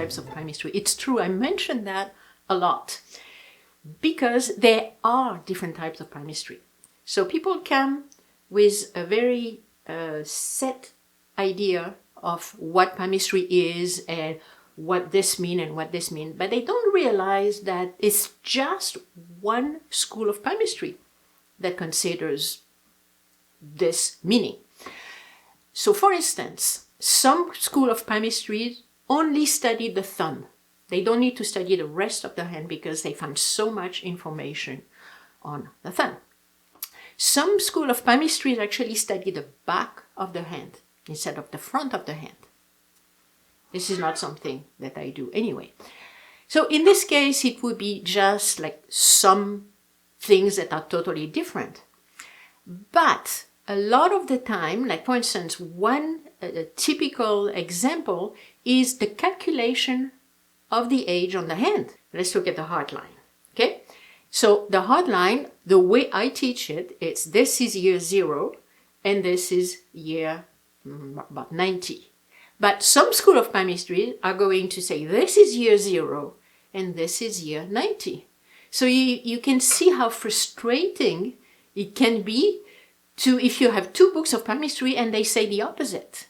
types of palmistry. It's true, I mentioned that a lot because there are different types of palmistry. So people come with a very set idea of what palmistry is and what this means and what this means, but they don't realize that it's just one school of palmistry that considers this meaning. So for instance, some school of palmistry only study the thumb. They don't need to study the rest of the hand because they found so much information on the thumb. Some school of palmistry actually study the back of the hand instead of the front of the hand. This is not something that I do anyway. So in this case, it would be just like some things that are totally different. But a lot of the time, like for instance, one typical example is the calculation of the age on the hand. Let's look at the heart line, okay? So the heart line, the way I teach it, it's this is year 0 and this is year about 90. But some school of palmistry are going to say this is year 0 and this is year 90. So you can see how frustrating it can be to if you have two books of palmistry and they say the opposite.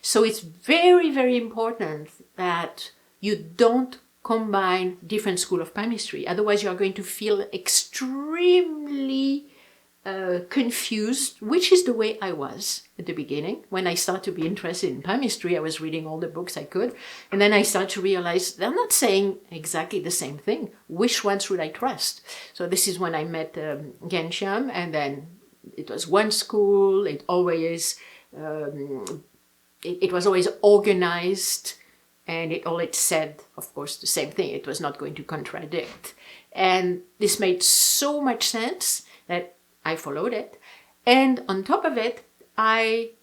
So it's very, very important that you don't combine different school of palmistry. Otherwise, you are going to feel extremely confused, which is the way I was at the beginning. When I started to be interested in palmistry, I was reading all the books I could. And then I started to realize they're not saying exactly the same thing. Which one should I trust? So this is when I met Genshiam, and then it was one school. It always it was always organized, and it said, of course, the same thing. It was not going to contradict. And this made so much sense that I followed it. And on top of it, I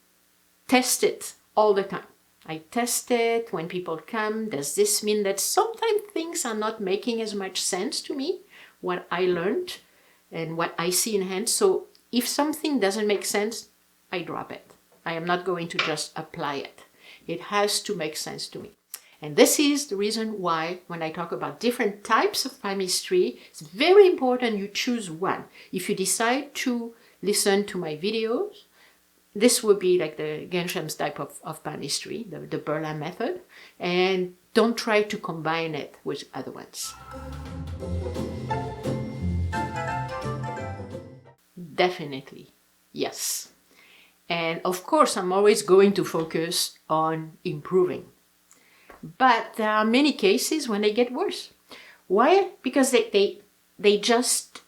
test it all the time. I test it when people come. Does this mean that sometimes things are not making as much sense to me, what I learned and what I see in hand? So if something doesn't make sense, I drop it. I am not going to just apply it. It has to make sense to me. And this is the reason why when I talk about different types of palmistry, it's very important you choose one. If you decide to listen to my videos, this would be like the Gensham's type of palmistry, the Berlin method, and don't try to combine it with other ones. Definitely, yes. And of course, I'm always going to focus on improving. But there are many cases when they get worse. Why? Because they just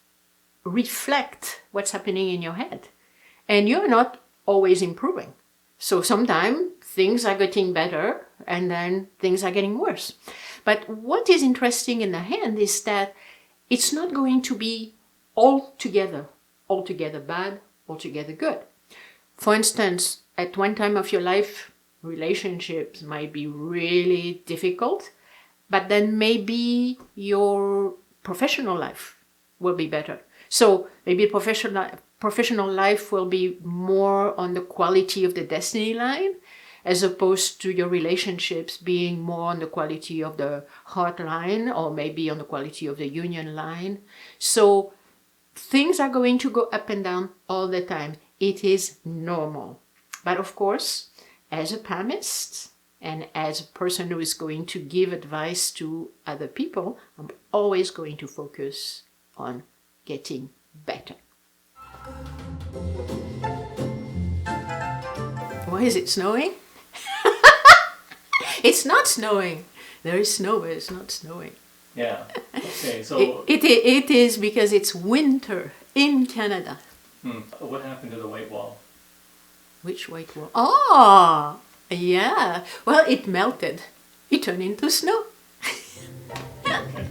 reflect what's happening in your head. And you're not always improving. So sometimes things are getting better and then things are getting worse. But what is interesting in the hand is that it's not going to be altogether bad, altogether good. For instance, at one time of your life, relationships might be really difficult, but then maybe your professional life will be better. So maybe professional life will be more on the quality of the destiny line, as opposed to your relationships being more on the quality of the heart line, or maybe on the quality of the union line. So things are going to go up and down all the time. It is normal. But of course, as a palmist and as a person who is going to give advice to other people, I'm always going to focus on getting better. Why is it snowing? It's not snowing. There is snow, but it's not snowing. Yeah. Okay. So it is because it's winter in Canada. What happened to the white wall? Which white wall? Oh, yeah. Well, it melted. It turned into snow. Okay.